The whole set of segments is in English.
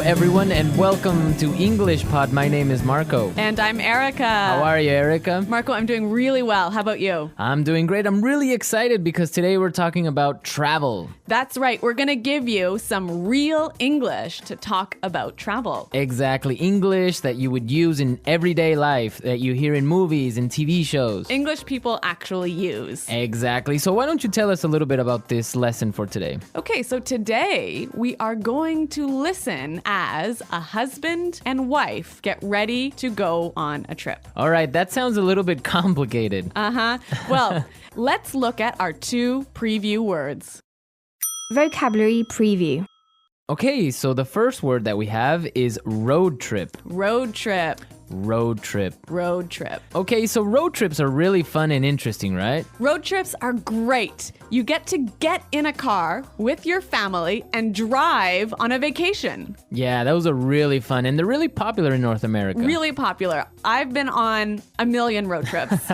everyone, and welcome to EnglishPod. My name is Marco. And I'm Erica. How are you, Erica? Marco, I'm doing really well. How about you? I'm doing great. I'm really excited because today we're talking about travel. That's right. We're going to give you some real English to talk about travel. Exactly. English that you would use in everyday life, that you hear in movies and TV shows. English people actually use. Exactly. So why don't you tell us a little bit about this lesson for today? Okay, so today we are going to listen as a husband and wife get ready to go on a trip. All right, that sounds a little bit complicated. Well, let's look at our two preview words. Vocabulary preview. Okay, so the first word that we have is road trip. Road trip. Road trip. Road trip. Okay, so road trips are really fun and interesting, right? Road trips are great. You get to get in a car with your family and drive on a vacation. Yeah, those are really fun, and they're really popular in North America. Really popular. I've been on a million road trips.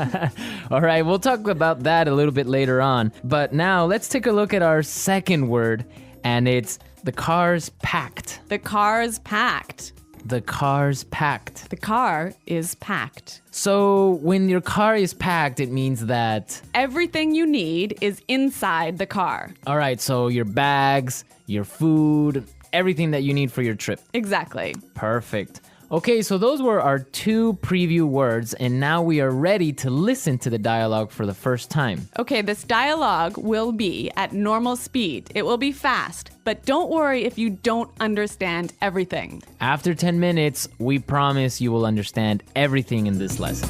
All right, we'll talk about that a little bit later on. But now let's take a look at our second word, and it's the car's packed. The car's packed. The car's packed. The car is packed. So when your car is packed, it means that... everything you need is inside the car. All right, so your bags, your food, everything that you need for your trip. Exactly. Perfect. Okay, so those were our two preview words, and now we are ready to listen to the dialogue for the first time. Okay, this dialogue will be at normal speed. It will be fast, but don't worry if you don't understand everything. After 10 minutes, we promise you will understand everything in this lesson.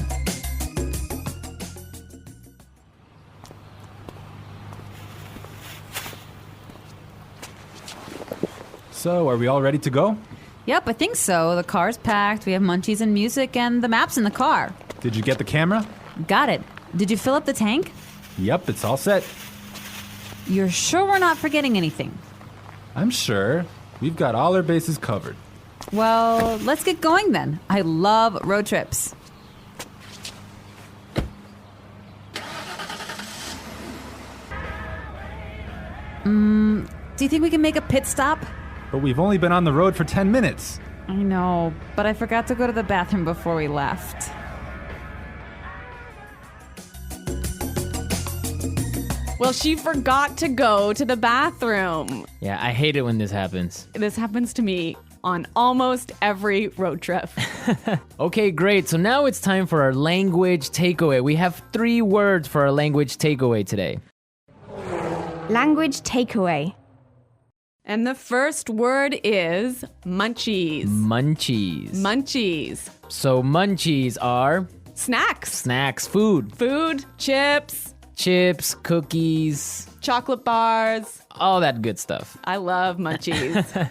So, are we all ready to go? Yep, I think so. The car's packed, we have munchies and music, and the map's in the car. Did you get the camera? Got it. Did you fill up the tank? Yep, it's all set. You're sure we're not forgetting anything? I'm sure. We've got all our bases covered. Well, let's get going then. I love road trips. Do you think we can make a pit stop? But we've only been on the road for 10 minutes. I know, but I forgot to go to the bathroom before we left. Well, she forgot to go to the bathroom. Yeah, I hate it when this happens. This happens to me on almost every road trip. Okay, great. So now it's time for our language takeaway. We have 3 words for our language takeaway today. Language takeaway. And the first word is munchies. Munchies. Munchies. So munchies are Snacks. snacks, food, Food, chips, chips, cookies, chocolate bars. all that good stuff. I love munchies.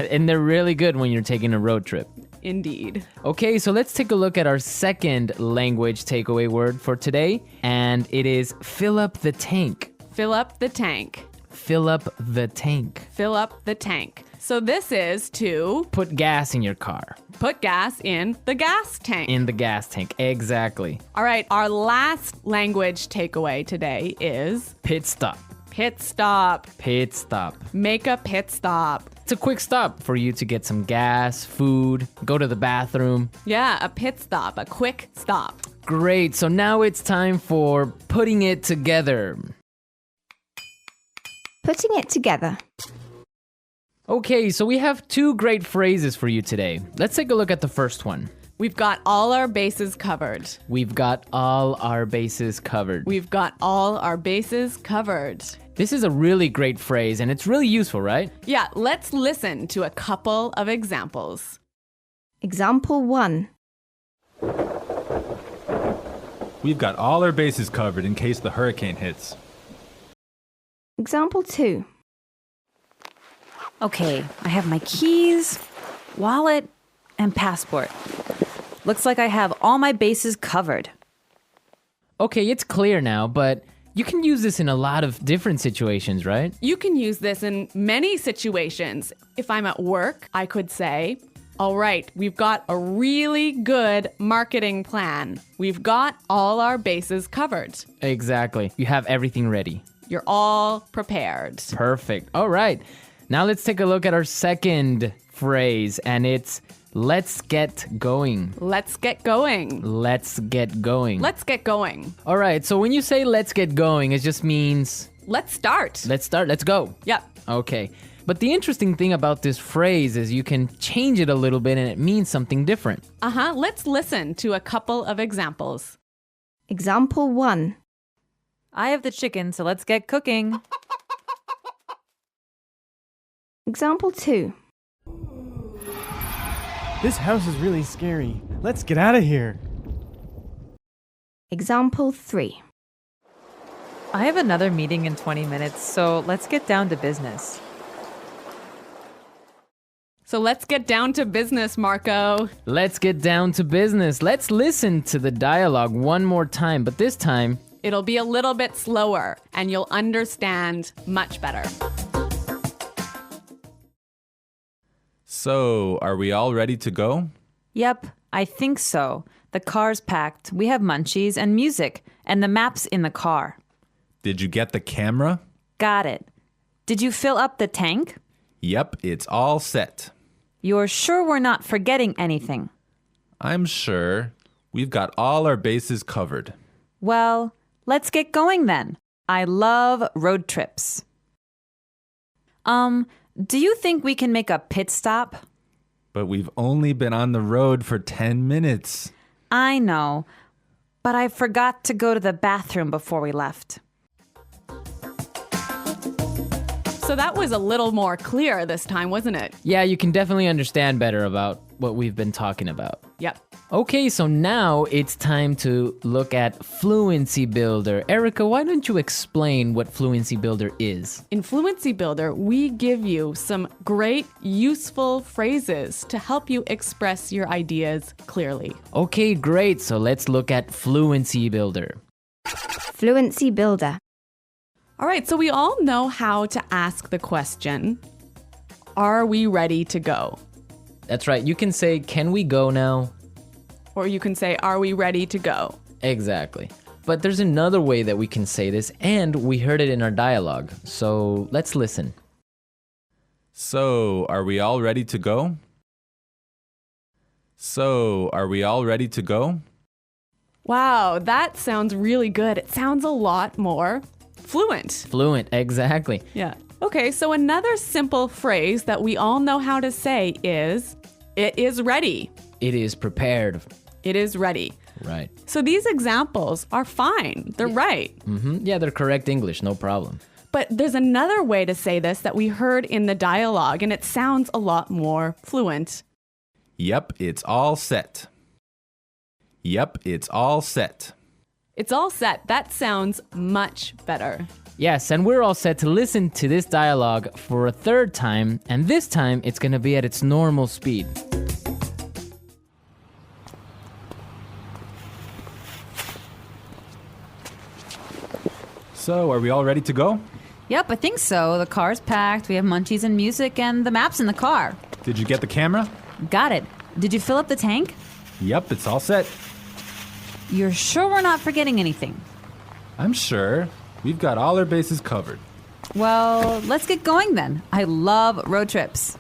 And they're really good when you're taking a road trip. Indeed. Okay, so let's take a look at our second language takeaway word for today, and it is fill up the tank. Fill up the tank. Fill up the tank. Fill up the tank. So this is to Put gas in your car. put gas in the gas tank. In the gas tank, exactly. All right, our last language takeaway today is Pit stop. pit stop. Pit stop. Make a pit stop. It's a quick stop for you to get some gas, food, go to the bathroom. Yeah, a pit stop, a quick stop. Great, so now it's time for putting it together. Putting it together. Okay, so we have 2 great phrases for you today. Let's take a look at the first one. We've got all our bases covered. We've got all our bases covered. We've got all our bases covered. This is a really great phrase, and it's really useful, right? Yeah, let's listen to a couple of examples. Example 1. We've got all our bases covered in case the hurricane hits. Example 2. Okay, I have my keys, wallet, and passport. Looks like I have all my bases covered. Okay, it's clear now, but you can use this in a lot of different situations, right? You can use this in many situations. If I'm at work, I could say, all right, we've got a really good marketing plan. We've got all our bases covered. Exactly. You have everything ready. You're all prepared. Perfect. All right. Now let's take a look at our second phrase, and it's let's get going. Let's get going. Let's get going. Let's get going. All right, so when you say let's get going, it just means Let's start. let's start, let's go. Yep. Okay. But the interesting thing about this phrase is you can change it a little bit and it means something different. Let's listen to a couple of examples. Example 1. I have the chicken, so let's get cooking. Example 2. This house is really scary. Let's get out of here. Example 3. I have another meeting in 20 minutes, so let's get down to business. So let's get down to business, Marco. Let's get down to business. Let's listen to the dialogue one more time, but this time, It'll be a little bit slower and you'll understand much better. So, are we all ready to go? Yep, I think so. The car's packed. We have munchies and music, and the map's in the car. Did you get the camera? Got it. Did you fill up the tank? Yep, it's all set. You're sure we're not forgetting anything? I'm sure. We've got all our bases covered. Well, let's get going then. I love road trips. Do you think we can make a pit stop? But we've only been on the road for 10 minutes. I know, but I forgot to go to the bathroom before we left. So that was a little more clear this time, wasn't it? yeah, you can definitely understand better about what we've been talking about. Yep. Okay, so now it's time to look at Fluency Builder. Erica, why don't you explain what Fluency Builder is? In Fluency Builder, we give you some great, useful phrases to help you express your ideas clearly. Okay, great. So let's look at Fluency Builder. Fluency Builder. All right, so we all know how to ask the question, are we ready to go? That's right. You can say, can we go now? Or you can say, are we ready to go? Exactly. But there's another way that we can say this, and we heard it in our dialogue. So let's listen. So, are we all ready to go? So, are we all ready to go? Wow, that sounds really good. It sounds a lot more fluent. Fluent, exactly. Yeah. Okay, so another simple phrase that we all know how to say is, it is ready. It is prepared. It is ready. Right. So these examples are fine. They're right. Yeah, they're correct English, no problem. But there's another way to say this that we heard in the dialogue, and it sounds a lot more fluent. Yep, it's all set. Yep, it's all set. It's all set. That sounds much better. Yes, and we're all set to listen to this dialogue for a third time, and this time it's going to be at its normal speed. So, are we all ready to go? Yep, I think so. The car's packed. We have munchies and music, and the map's in the car. Did you get the camera? Got it. Did you fill up the tank? Yep, it's all set. You're sure we're not forgetting anything? I'm sure. We've got all our bases covered. Well, let's get going then. I love road trips.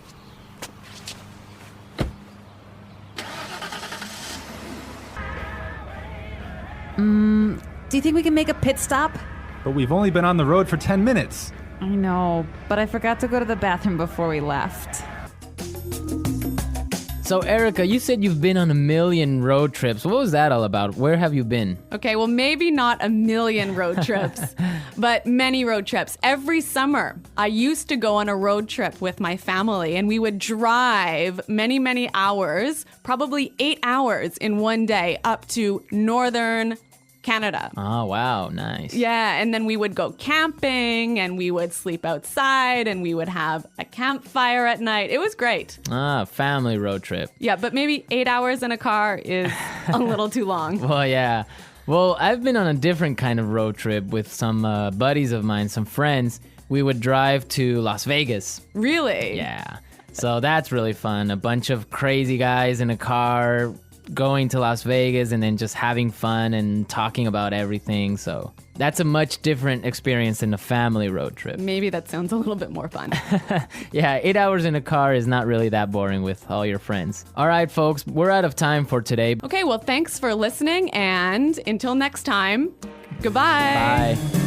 Do you think we can make a pit stop? But we've only been on the road for 10 minutes. I know, but I forgot to go to the bathroom before we left. So, Erica, you said you've been on a million road trips. What was that all about? Where have you been? Okay, well, maybe not a million road trips, but many road trips. Every summer, I used to go on a road trip with my family, and we would drive many, many hours, probably 8 hours in one day, up to northern Canada. Oh, wow, nice. Yeah, and then we would go camping, and we would sleep outside, and we would have a campfire at night. It was great. Ah, family road trip. Yeah, but maybe 8 hours in a car is a little too long. Well, yeah. Well, I've been on a different kind of road trip with some buddies of mine, some friends. We would drive to Las Vegas. Really? Yeah. So that's really fun. A bunch of crazy guys in a car going to Las Vegas and then just having fun and talking about everything. So that's a much different experience than a family road trip. Maybe that sounds a little bit more fun. Yeah, 8 hours in a car is not really that boring with all your friends. All right, folks, we're out of time for today. Okay, well, thanks for listening, and until next time, goodbye. Bye.